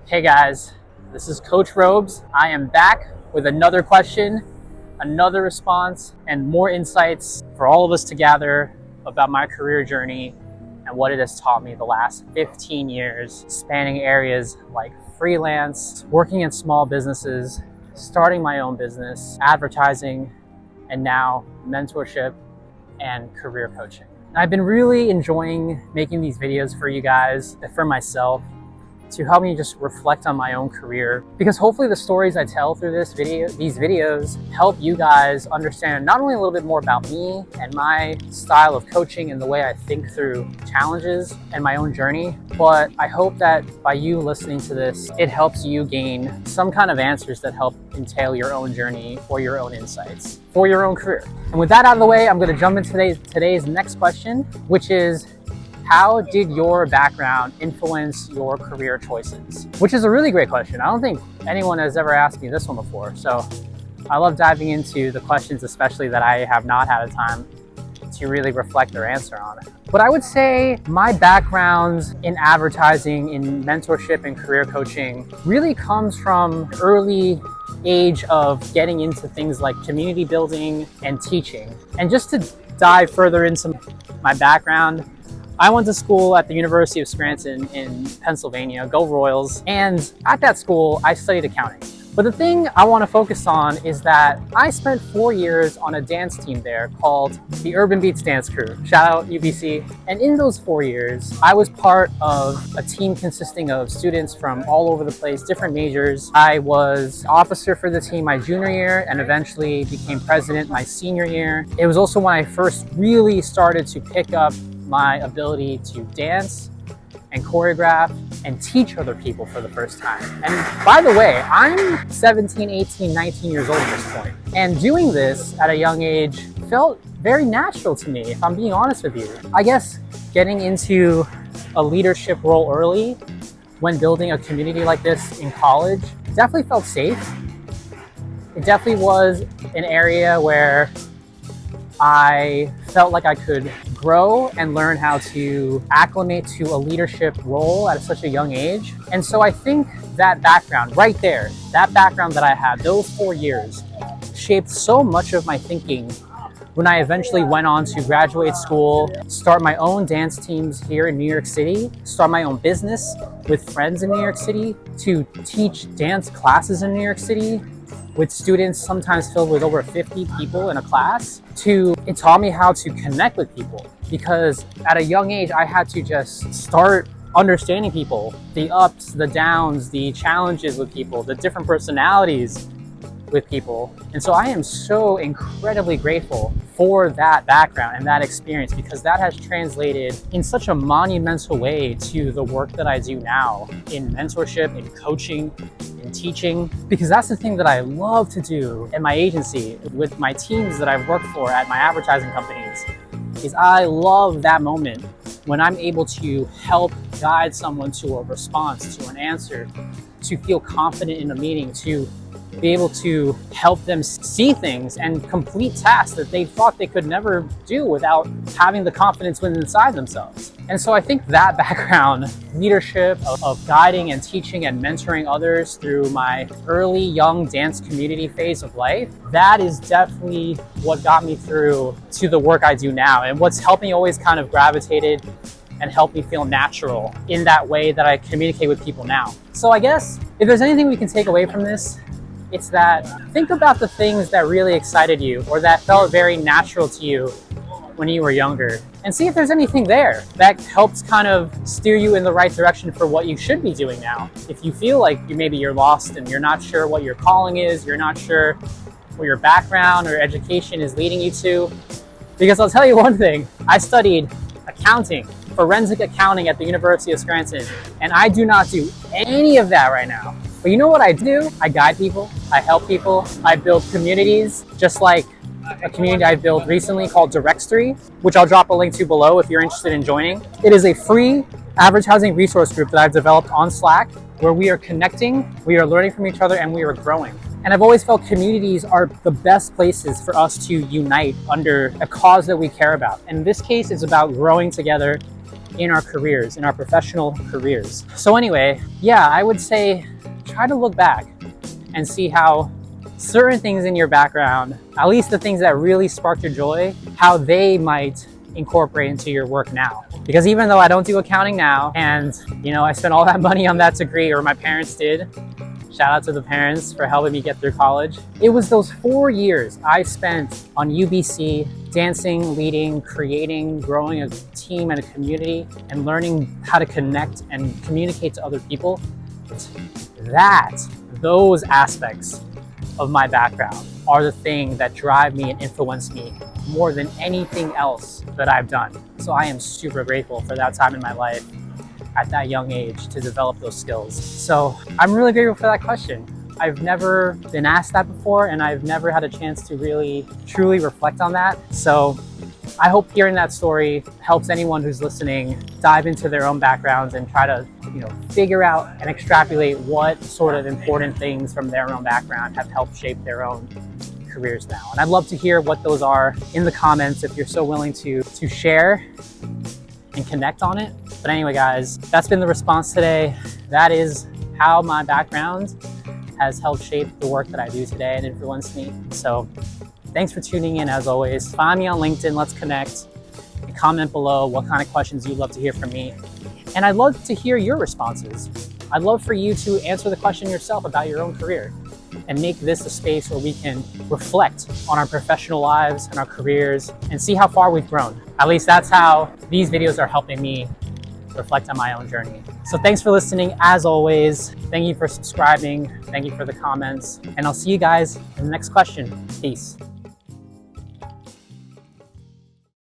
Hey guys, this is Coach Robes. I am back with another question, another response, and more insights for all of us to gather about my career journey and what it has taught me the last 15 years, spanning areas like freelance, working in small businesses, starting my own business, advertising, and now mentorship and career coaching. And I've been really enjoying making these videos for you guys and for myself, to help me just reflect on my own career, because hopefully the stories I tell through these videos help you guys understand not only a little bit more about me and my style of coaching and the way I think through challenges and my own journey, but I hope that by you listening to this, it helps you gain some kind of answers that help entail your own journey or your own insights for your own career. And with that out of the way, I'm going to jump into today's next question, which is, how did your background influence your career choices? Which is a really great question. I don't think anyone has ever asked me this one before. So I love diving into the questions, especially that I have not had a time to really reflect or answer on. But I would say my background in advertising, in mentorship and career coaching really comes from early age of getting into things like community building and teaching. And just to dive further into my background, I went to school at the University of Scranton in Pennsylvania, go Royals, and at that school, I studied accounting. But the thing I want to focus on is that I spent 4 years on a dance team there called the Urban Beats Dance Crew. Shout out UBC. And in those 4 years, I was part of a team consisting of students from all over the place, different majors. I was officer for the team my junior year and eventually became president my senior year. It was also when I first really started to pick up my ability to dance and choreograph and teach other people for the first time. And by the way, I'm 17, 18, 19 years old at this point. And doing this at a young age felt very natural to me, if I'm being honest with you. I guess getting into a leadership role early when building a community like this in college definitely felt safe. It definitely was an area where I felt like I could grow and learn how to acclimate to a leadership role at such a young age. And so I think that background right there, that background that I had, those 4 years, shaped so much of my thinking when I eventually went on to graduate school, start my own dance teams here in New York City, start my own business with friends in New York City, to teach dance classes in New York City, with students sometimes filled with over 50 people in a class. It taught me how to connect with people, because at a young age, I had to just start understanding people, the ups, the downs, the challenges with people, the different personalities with people. And so I am so incredibly grateful for that background and that experience, because that has translated in such a monumental way to the work that I do now in mentorship, in coaching, in teaching, because that's the thing that I love to do in my agency with my teams that I've worked for at my advertising companies. Is I love that moment when I'm able to help guide someone to a response, to an answer, to feel confident in a meeting, to be able to help them see things and complete tasks that they thought they could never do without having the confidence within inside themselves. And so I think that background, leadership of guiding and teaching and mentoring others through my early young dance community phase of life, that is definitely what got me through to the work I do now, and what's helped me always kind of gravitated and help me feel natural in that way that I communicate with people now. So I guess if there's anything we can take away from this, it's that think about the things that really excited you or that felt very natural to you when you were younger, and see if there's anything there that helps kind of steer you in the right direction for what you should be doing now. If you feel like maybe you're lost and you're not sure what your calling is, you're not sure where your background or education is leading you to, because I'll tell you one thing, I studied accounting, forensic accounting at the University of Scranton, and I do not do any of that right now. But you know what I do? I guide people, I help people, I build communities, just like a community I built recently called Directory, which I'll drop a link to below if you're interested in joining. It is a free advertising resource group that I've developed on Slack, where we are connecting, we are learning from each other, and we are growing. And I've always felt communities are the best places for us to unite under a cause that we care about. And in this case, it's about growing together in our careers, in our professional careers. So anyway, yeah, I would say try to look back and see how certain things in your background, at least the things that really sparked your joy, how they might incorporate into your work now. Because even though I don't do accounting now, and I spent all that money on that degree, or my parents did, shout out to the parents for helping me get through college. It was those 4 years I spent on UBC, dancing, leading, creating, growing a team and a community, and learning how to connect and communicate to other people. Those aspects of my background are the thing that drive me and influence me more than anything else that I've done. So I am super grateful for that time in my life at that young age to develop those skills. So I'm really grateful for that question. I've never been asked that before, and I've never had a chance to really, truly reflect on that. So I hope hearing that story helps anyone who's listening dive into their own backgrounds and try to, figure out and extrapolate what sort of important things from their own background have helped shape their own careers now. And I'd love to hear what those are in the comments if you're so willing to share and connect on it. But anyway, guys, that's been the response today. That is how my background has helped shape the work that I do today and influenced me. So thanks for tuning in as always. Find me on LinkedIn, let's connect, and comment below what kind of questions you'd love to hear from me. And I'd love to hear your responses. I'd love for you to answer the question yourself about your own career and make this a space where we can reflect on our professional lives and our careers and see how far we've grown. At least that's how these videos are helping me reflect on my own journey. So thanks for listening as always. Thank you for subscribing. Thank you for the comments. And I'll see you guys in the next question. Peace.